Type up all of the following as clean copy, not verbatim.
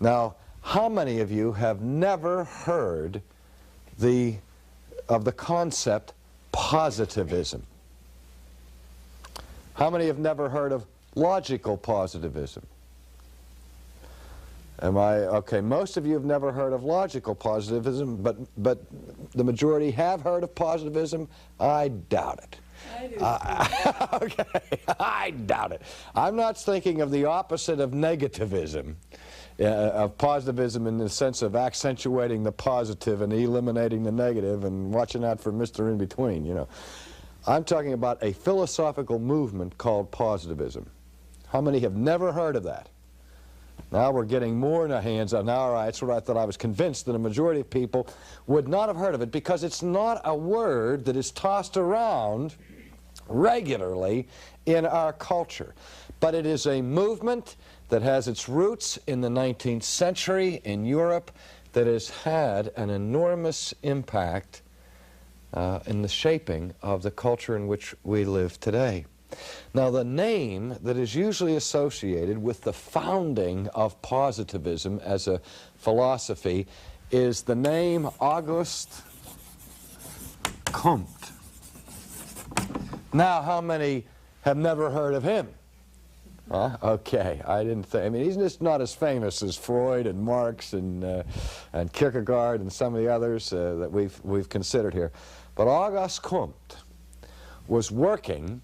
Now, how many of you have never heard of the concept positivism? How many have never heard of logical positivism? Okay, most of you have never heard of logical positivism, but the majority have heard of positivism. I doubt it. I do. Okay, I doubt it. I'm not thinking of the opposite of negativism, of positivism in the sense of accentuating the positive and eliminating the negative and watching out for Mr. In-Between, you know. I'm talking about a philosophical movement called positivism. How many have never heard of that? Now we're getting more in our hands on. Now, all right, that's what I thought. I was convinced that a majority of people would not have heard of it because it's not a word that is tossed around regularly in our culture. But it is a movement that has its roots in the 19th century in Europe that has had an enormous impact in the shaping of the culture in which we live today. Now, the name that is usually associated with the founding of positivism as a philosophy is the name Auguste Comte. Now, how many have never heard of him? Huh? Okay, I didn't think. I mean, he's just not as famous as Freud and Marx and Kierkegaard and some of the others that we've considered here. But Auguste Comte was working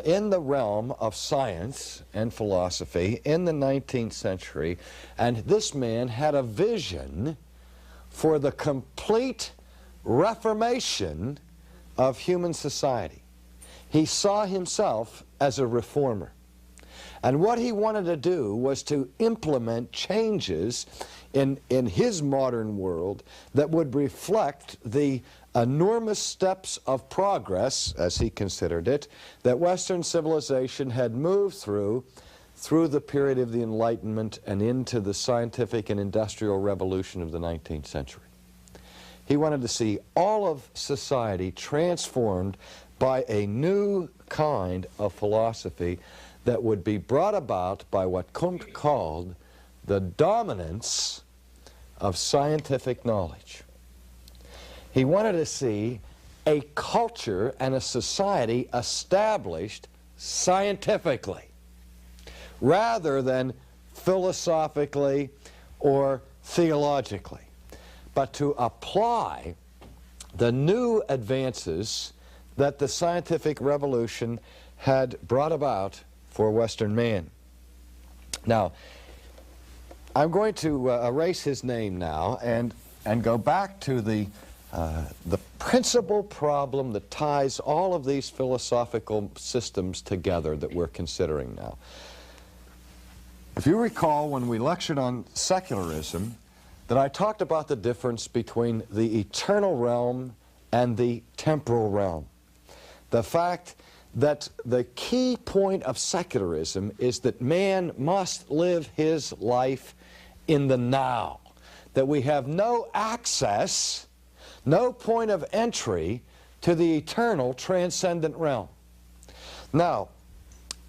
in the realm of science and philosophy in the 19th century, and this man had a vision for the complete reformation of human society. He saw himself as a reformer. And what he wanted to do was to implement changes in his modern world that would reflect the enormous steps of progress, as he considered it, that Western civilization had moved through the period of the Enlightenment and into the scientific and industrial revolution of the 19th century. He wanted to see all of society transformed by a new kind of philosophy that would be brought about by what Comte called the dominance of scientific knowledge. He wanted to see a culture and a society established scientifically rather than philosophically or theologically, but to apply the new advances that the scientific revolution had brought about for Western man. Now, I'm going to erase his name now and go back to the principal problem that ties all of these philosophical systems together that we're considering now. If you recall, when we lectured on secularism, that I talked about the difference between the eternal realm and the temporal realm. The fact that the key point of secularism is that man must live his life in the now, that we have no access, no point of entry to the eternal transcendent realm. Now,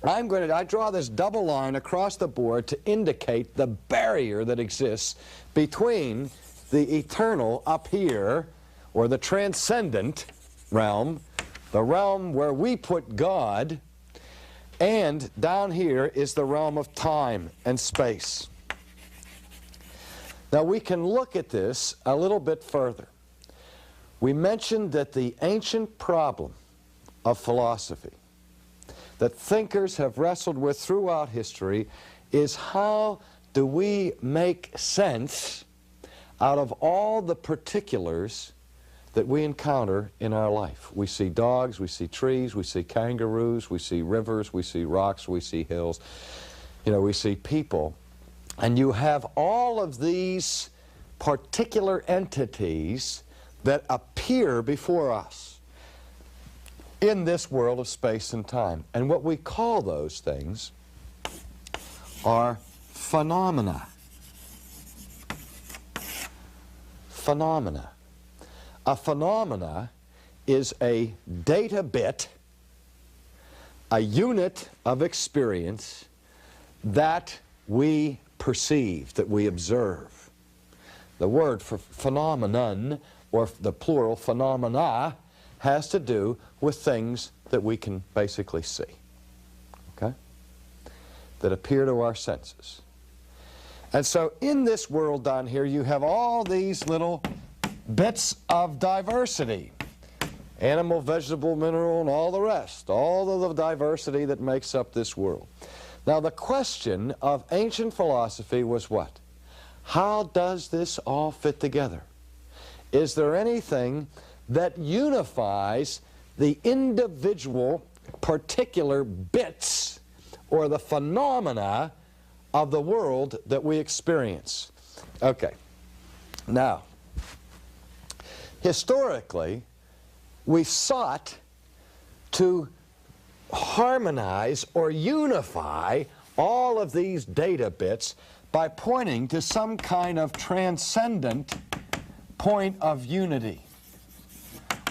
I draw this double line across the board to indicate the barrier that exists between the eternal up here, or the transcendent realm, the realm where we put God, and down here is the realm of time and space. Now we can look at this a little bit further. We mentioned that the ancient problem of philosophy that thinkers have wrestled with throughout history is how do we make sense out of all the particulars that we encounter in our life. We see dogs, we see trees, we see kangaroos, we see rivers, we see rocks, we see hills, we see people. And you have all of these particular entities that appear before us in this world of space and time. And what we call those things are phenomena. Phenomena. A phenomena is a data bit, a unit of experience that we perceive, that we observe. The word for phenomenon, or the plural phenomena, has to do with things that we can basically see, okay? That appear to our senses. And so in this world down here, you have all these little bits of diversity. Animal, vegetable, mineral, and all the rest. All of the diversity that makes up this world. Now the question of ancient philosophy was what? How does this all fit together? Is there anything that unifies the individual particular bits or the phenomena of the world that we experience? Okay. Now, historically, we sought to harmonize or unify all of these data bits by pointing to some kind of transcendent point of unity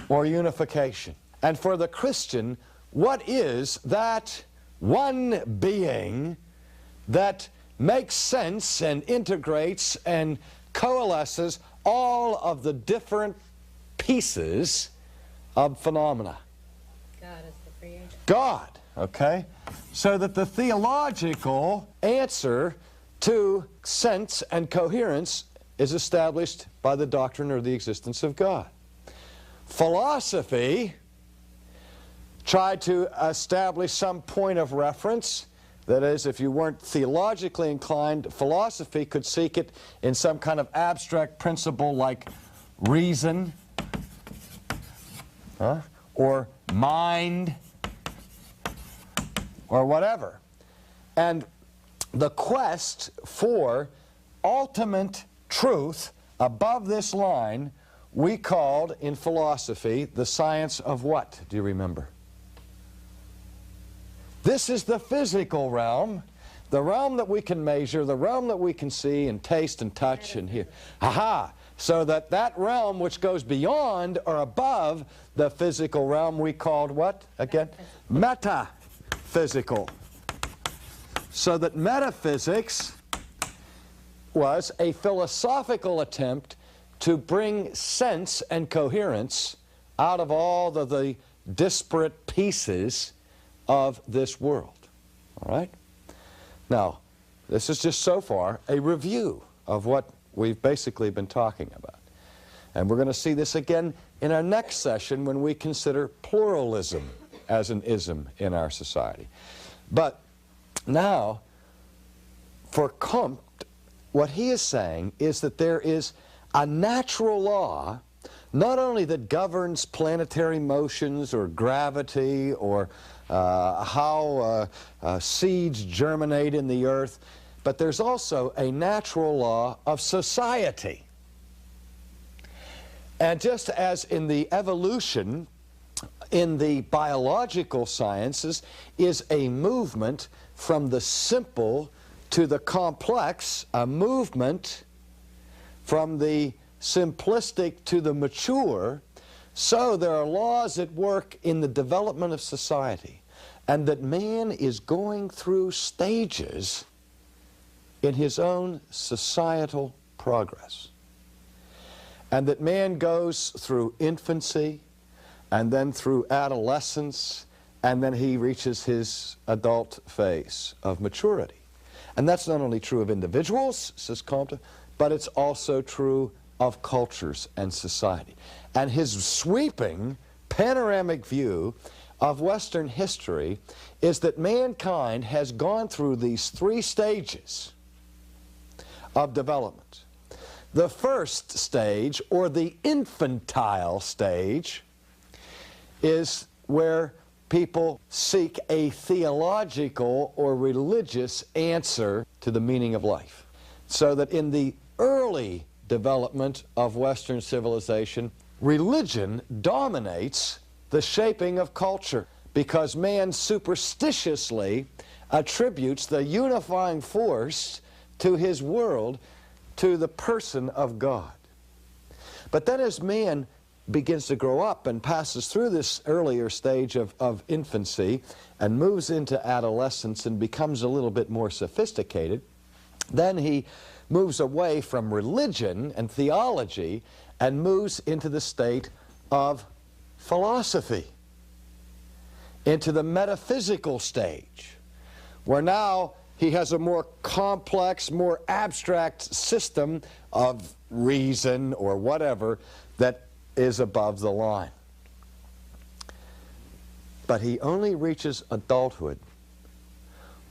or unification. And for the Christian, what is that one being that makes sense and integrates and coalesces all of the different pieces of phenomena? God is the creator. God, okay? So that the theological answer to sense and coherence is established by the doctrine or the existence of God. Philosophy tried to establish some point of reference. That is, if you weren't theologically inclined, philosophy could seek it in some kind of abstract principle like reason, or mind, or whatever. And the quest for ultimate truth above this line we called in philosophy the science of what? Do you remember? This is the physical realm, the realm that we can measure, the realm that we can see and taste and touch and hear. Aha! So that that realm which goes beyond or above the physical realm we called what again? Metaphysical. So that metaphysics was a philosophical attempt to bring sense and coherence out of all of the disparate pieces of this world. All right? Now, this is just so far a review of what we've basically been talking about. And we're going to see this again in our next session when we consider pluralism as an ism in our society. But now, for Comte, what he is saying is that there is a natural law, not only that governs planetary motions or gravity or how seeds germinate in the earth, but there's also a natural law of society. And just as in the evolution, in the biological sciences, is a movement from the simple to the complex, a movement from the simplistic to the mature, so there are laws at work in the development of society, and that man is going through stages in his own societal progress. And that man goes through infancy, and then through adolescence, and then he reaches his adult phase of maturity. And that's not only true of individuals, says Comte, but it's also true of cultures and society. And his sweeping panoramic view of Western history is that mankind has gone through these three stages of development. The first stage, or the infantile stage, is where people seek a theological or religious answer to the meaning of life. So that in the early development of Western civilization, religion dominates the shaping of culture, because man superstitiously attributes the unifying force to his world to the person of God. But then as man begins to grow up and passes through this earlier stage of infancy and moves into adolescence and becomes a little bit more sophisticated, Then he moves away from religion and theology and moves into the state of philosophy, into the metaphysical stage, where now he has a more complex, more abstract system of reason or whatever that is above the line. But he only reaches adulthood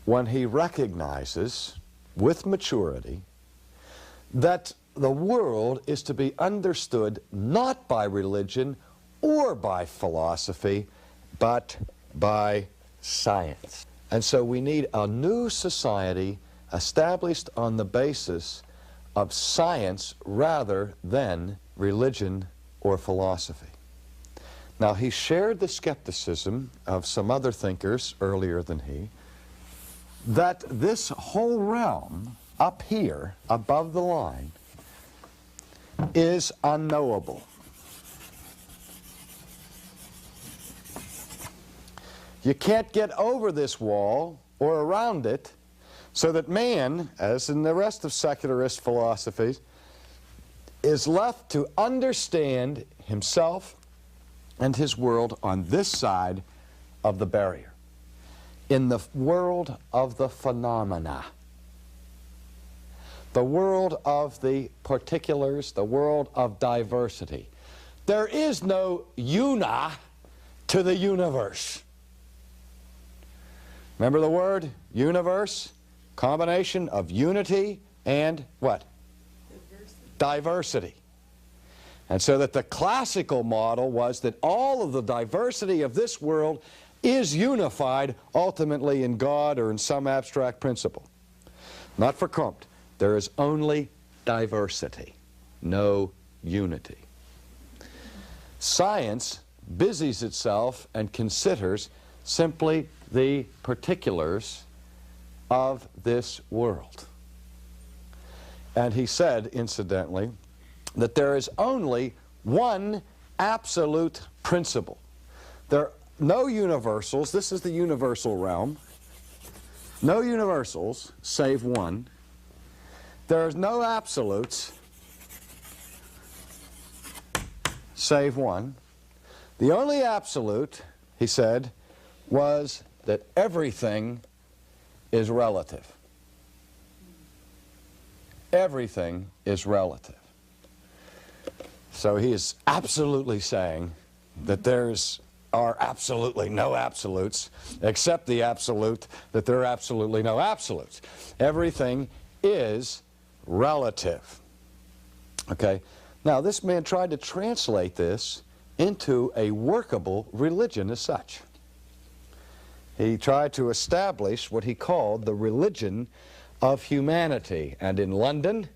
when he recognizes, with maturity, that the world is to be understood not by religion or by philosophy, but by science. And so we need a new society established on the basis of science rather than religion or philosophy. Now, he shared the skepticism of some other thinkers earlier than he, that this whole realm up here, above the line, is unknowable. You can't get over this wall or around it, so that man, as in the rest of secularist philosophies, is left to understand himself and his world on this side of the barrier, in the world of the phenomena, the world of the particulars, the world of diversity. There is no una to the universe. Remember the word universe? Combination of unity and what? Diversity. And so that the classical model was that all of the diversity of this world is unified ultimately in God or in some abstract principle. Not for Comte. There is only diversity, no unity. Science busies itself and considers simply the particulars of this world. And he said, incidentally, that there is only one absolute principle. There are no universals. This is the universal realm. No universals save one. There is no absolutes save one. The only absolute, he said, was that everything is relative. Everything is relative. So he is absolutely saying that are absolutely no absolutes, except the absolute that there are absolutely no absolutes. Everything is relative. Okay? Now, this man tried to translate this into a workable religion as such. He tried to establish what he called the religion of humanity. And in London,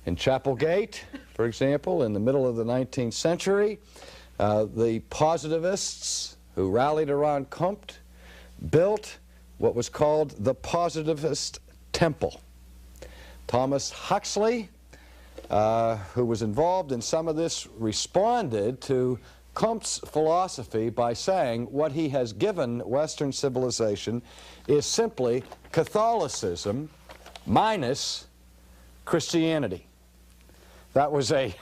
in Chapelgate, for example, in the middle of the 19th century, the positivists who rallied around Comte built what was called the Positivist Temple. Thomas Huxley, who was involved in some of this, responded to Comte's philosophy by saying what he has given Western civilization is simply Catholicism minus Christianity. That was a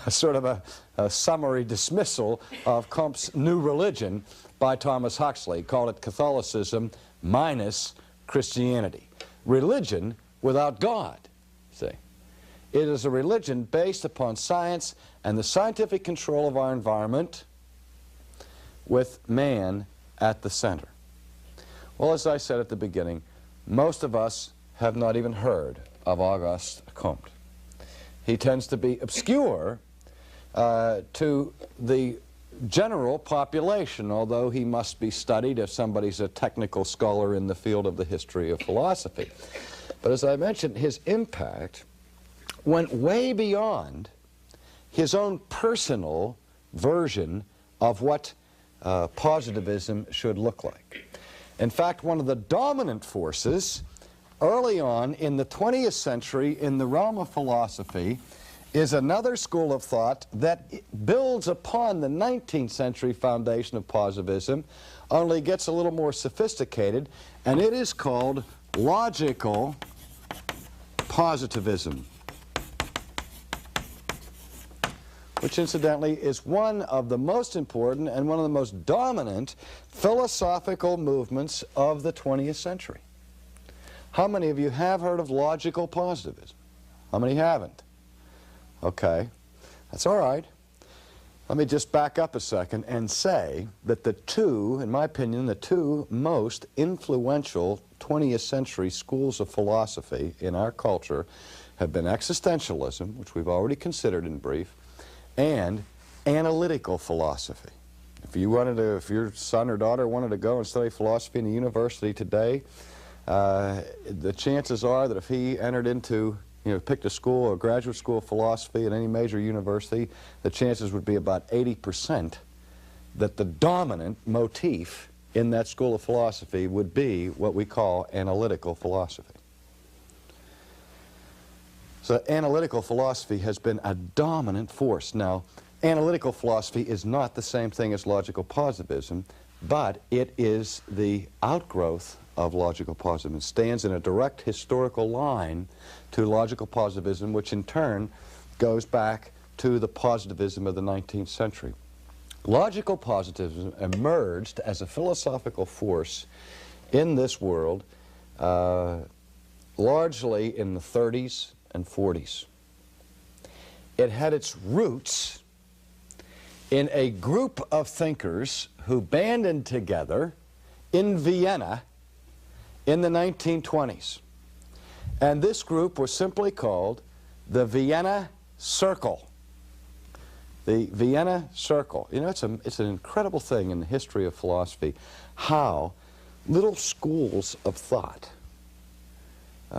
sort of a summary dismissal of Comte's new religion by Thomas Huxley. He called it Catholicism minus Christianity. Religion without God, see. It is a religion based upon science and the scientific control of our environment with man at the center. Well, as I said at the beginning, most of us have not even heard of Auguste Comte. He tends to be obscure to the general population, although he must be studied if somebody's a technical scholar in the field of the history of philosophy. But as I mentioned, his impact went way beyond his own personal version of what positivism should look like. In fact, one of the dominant forces early on in the 20th century in the realm of philosophy is another school of thought that builds upon the 19th century foundation of positivism, only gets a little more sophisticated, and it is called logical positivism, which incidentally is one of the most important and one of the most dominant philosophical movements of the 20th century. How many of you have heard of logical positivism? How many haven't? Okay, that's all right. Let me just back up a second and say that the two, in my opinion, the two most influential 20th century schools of philosophy in our culture have been existentialism, which we've already considered in brief, and analytical philosophy. If your son or daughter wanted to go and study philosophy in a university today, the chances are that if he entered into, picked a school, a graduate school of philosophy at any major university, the chances would be about 80% that the dominant motif in that school of philosophy would be what we call analytical philosophy. So analytical philosophy has been a dominant force. Now, analytical philosophy is not the same thing as logical positivism, but it is the outgrowth of logical positivism. It stands in a direct historical line to logical positivism, which in turn goes back to the positivism of the 19th century. Logical positivism emerged as a philosophical force in this world largely in the 30s and 40s. It had its roots in a group of thinkers who banded together in Vienna in the 1920s. And this group was simply called the Vienna Circle. The Vienna Circle. It's an incredible thing in the history of philosophy how little schools of thought,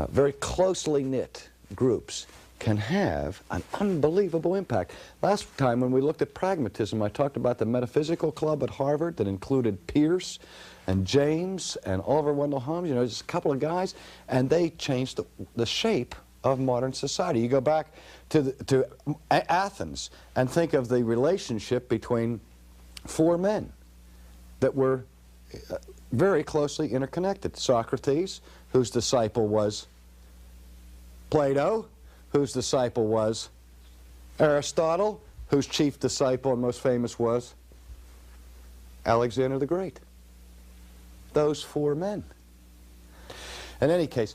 very closely knit groups, can have an unbelievable impact. Last time when we looked at pragmatism, I talked about the metaphysical club at Harvard that included Pierce and James and Oliver Wendell Holmes, just a couple of guys, and they changed the shape of modern society. You go back to Athens and think of the relationship between four men that were very closely interconnected. Socrates, whose disciple was Plato, whose disciple was Aristotle, whose chief disciple and most famous was Alexander the Great. Those four men. In any case,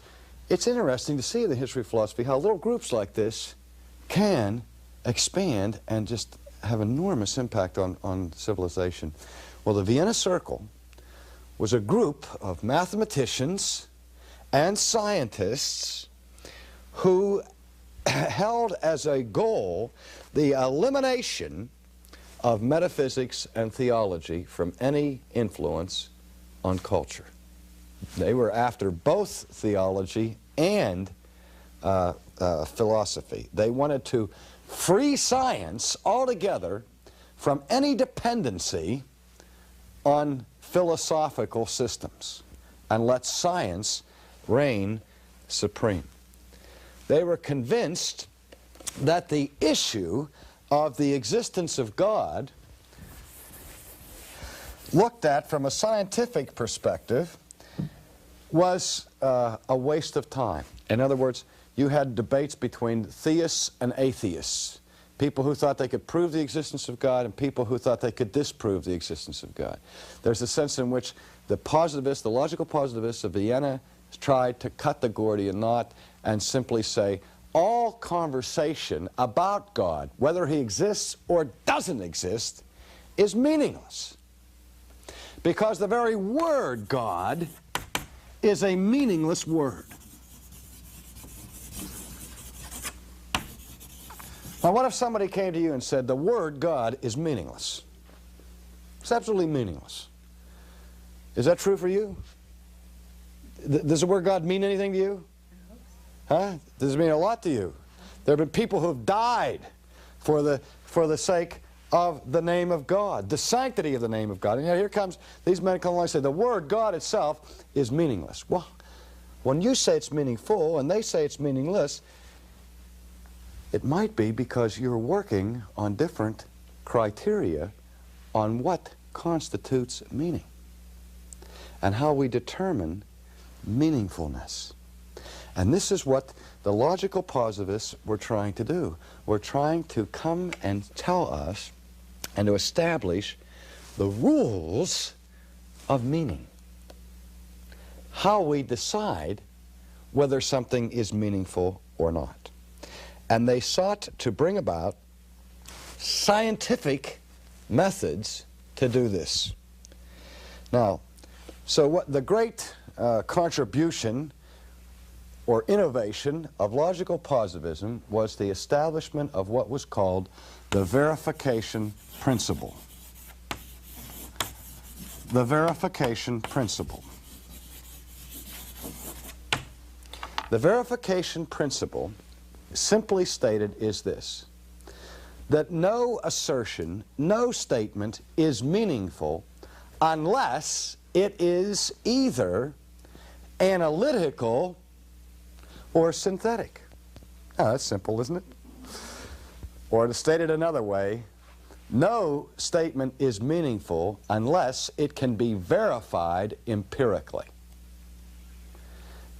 it's interesting to see in the history of philosophy how little groups like this can expand and just have enormous impact on civilization. Well, the Vienna Circle was a group of mathematicians and scientists who held as a goal the elimination of metaphysics and theology from any influence on culture. They were after both theology and philosophy. They wanted to free science altogether from any dependency on philosophical systems and let science reign supreme. They were convinced that the issue of the existence of God, looked at from a scientific perspective, was a waste of time. In other words, you had debates between theists and atheists, people who thought they could prove the existence of God and people who thought they could disprove the existence of God. There's a sense in which the positivists, the logical positivists of Vienna, tried to cut the Gordian knot and simply say all conversation about God, whether he exists or doesn't exist, is meaningless. Because the very word God is a meaningless word. Now, what if somebody came to you and said the word God is meaningless? It's absolutely meaningless. Is that true for you? Does the word God mean anything to you? Huh? Does it mean a lot to you? There have been people who have died for the sake of the name of God, the sanctity of the name of God. And here comes, these men come along and say, the word God itself is meaningless. Well, when you say it's meaningful and they say it's meaningless, it might be because you're working on different criteria on what constitutes meaning and how we determine meaningfulness. And this is what the logical positivists were trying to do. We're trying to come and tell us and to establish the rules of meaning. How we decide whether something is meaningful or not. And they sought to bring about scientific methods to do this. Now, so what the great contribution or innovation of logical positivism was the establishment of what was called the verification principle. The verification principle. The verification principle, simply stated, is this: that no assertion, no statement is meaningful unless it is either analytical or synthetic. Oh, that's simple, isn't it? Or to state it another way, no statement is meaningful unless it can be verified empirically.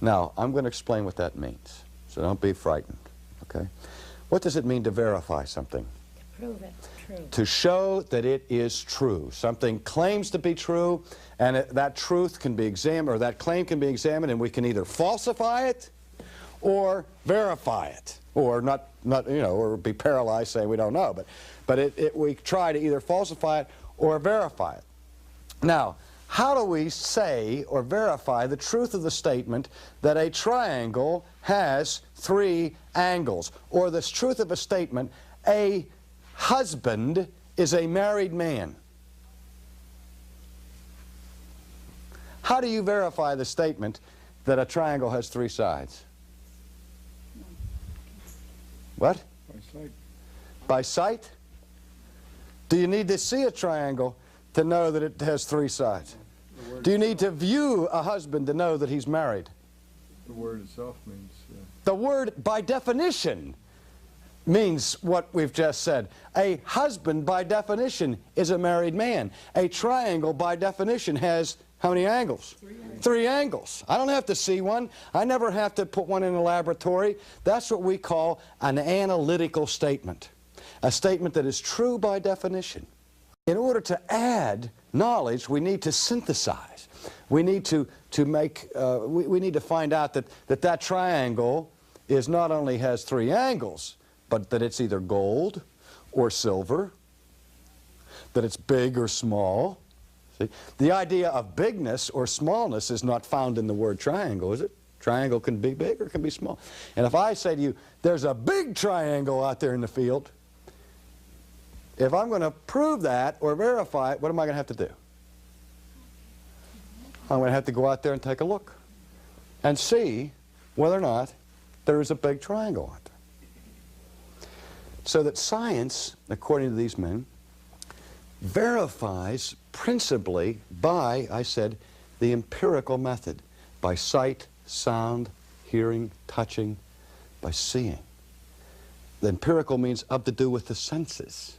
Now, I'm going to explain what that means, so don't be frightened, okay? What does it mean to verify something? To prove it's true. To show that it is true. Something claims to be true, and that truth can be examined, or that claim can be examined, and we can either falsify it or verify it, or not you know, or be paralyzed saying we don't know. But we try to either falsify it or verify it. Now, how do we say or verify the truth of the statement that a triangle has 3 angles, or the truth of a statement a husband is a married man? How do you verify the statement that a triangle has 3 sides? What? By sight. By sight? Do you need to see a triangle to know that it has 3 sides? Do you need to view a husband to know that he's married? The word itself means... The word, by definition, means what we've just said. A husband, by definition, is a married man. A triangle, by definition, has how many angles? 3 angles. 3 angles. I don't have to see one. I never have to put one in a laboratory. That's what we call an analytical statement. A statement that is true by definition. In order to add knowledge, we need to synthesize. We need to make, we need to find out that triangle is not only has 3 angles, but that it's either gold or silver, that it's big or small. See? The idea of bigness or smallness is not found in the word triangle, is it? Triangle can be big or it can be small. And if I say to you, there's a big triangle out there in the field, if I'm going to prove that or verify it, what am I going to have to do? I'm going to have to go out there and take a look and see whether or not there is a big triangle out there. So that science, according to these men, verifies principally by, I said, the empirical method, by sight, sound, hearing, touching, by seeing. The empirical means of to do with the senses.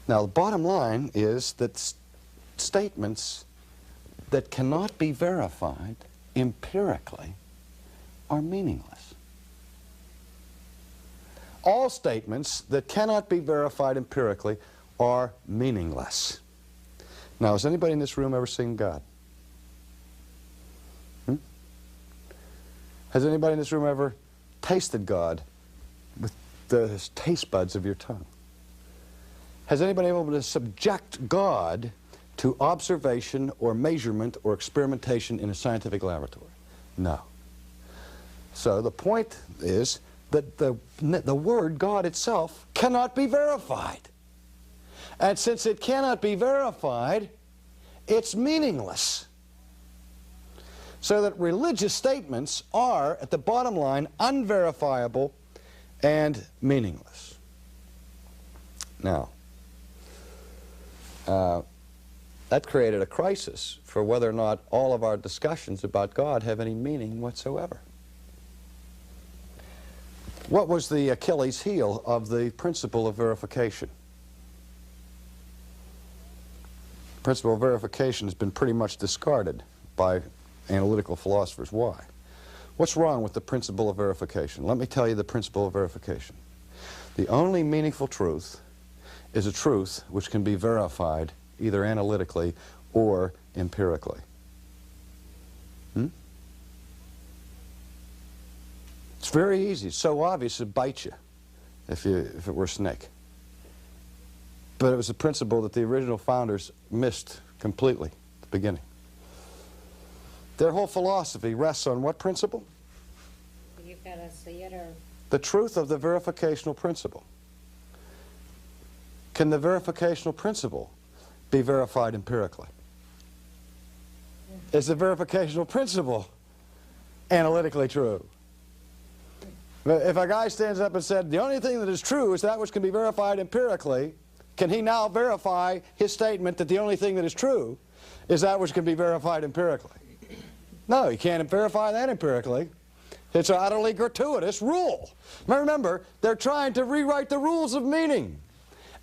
Now, the bottom line is that statements that cannot be verified empirically are meaningless. All statements that cannot be verified empirically are meaningless. Now, has anybody in this room ever seen God? Has anybody in this room ever tasted God with the taste buds of your tongue? Has anybody been able to subject God to observation or measurement or experimentation in a scientific laboratory? No. So the point is that the word God itself cannot be verified. And since it cannot be verified, it's meaningless. So that religious statements are, at the bottom line, unverifiable and meaningless. Now, that created a crisis for whether or not all of our discussions about God have any meaning whatsoever. What was the Achilles heel of the principle of verification? The principle of verification has been pretty much discarded by analytical philosophers. Why? What's wrong with the principle of verification? Let me tell you the principle of verification. The only meaningful truth is a truth which can be verified either analytically or empirically. It's very easy. It's so obvious it bites you if it were a snake. But it was a principle that the original founders missed completely at the beginning. Their whole philosophy rests on what principle? You've got to see it or... The truth of the verificational principle. Can the verificational principle be verified empirically? Is the verificational principle analytically true? If a guy stands up and said, the only thing that is true is that which can be verified empirically, can he now verify his statement that the only thing that is true is that which can be verified empirically? No, he can't verify that empirically. It's an utterly gratuitous rule. Now remember, they're trying to rewrite the rules of meaning.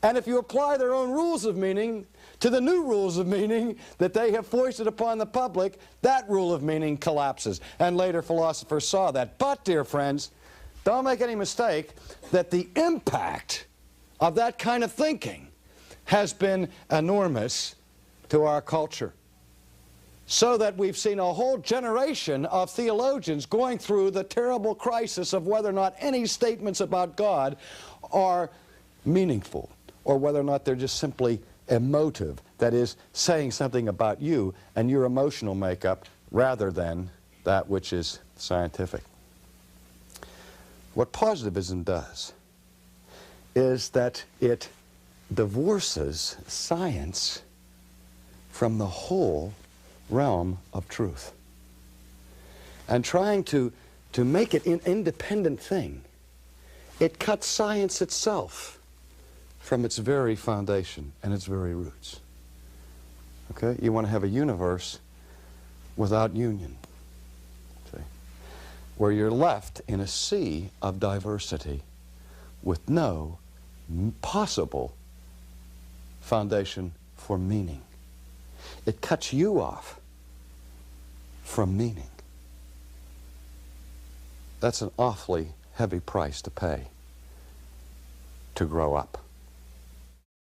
And if you apply their own rules of meaning to the new rules of meaning that they have foisted upon the public, that rule of meaning collapses. And later philosophers saw that. But, dear friends, don't make any mistake that the impact of that kind of thinking has been enormous to our culture. So that we've seen a whole generation of theologians going through the terrible crisis of whether or not any statements about God are meaningful, or whether or not they're just simply emotive, that is, saying something about you and your emotional makeup rather than that which is scientific. What positivism does is that it divorces science from the whole realm of truth. And trying to make it an independent thing, it cuts science itself from its very foundation and its very roots. Okay? You want to have a universe without union. See? Where you're left in a sea of diversity with no possible foundation for meaning. It cuts you off from meaning. That's an awfully heavy price to pay to grow up.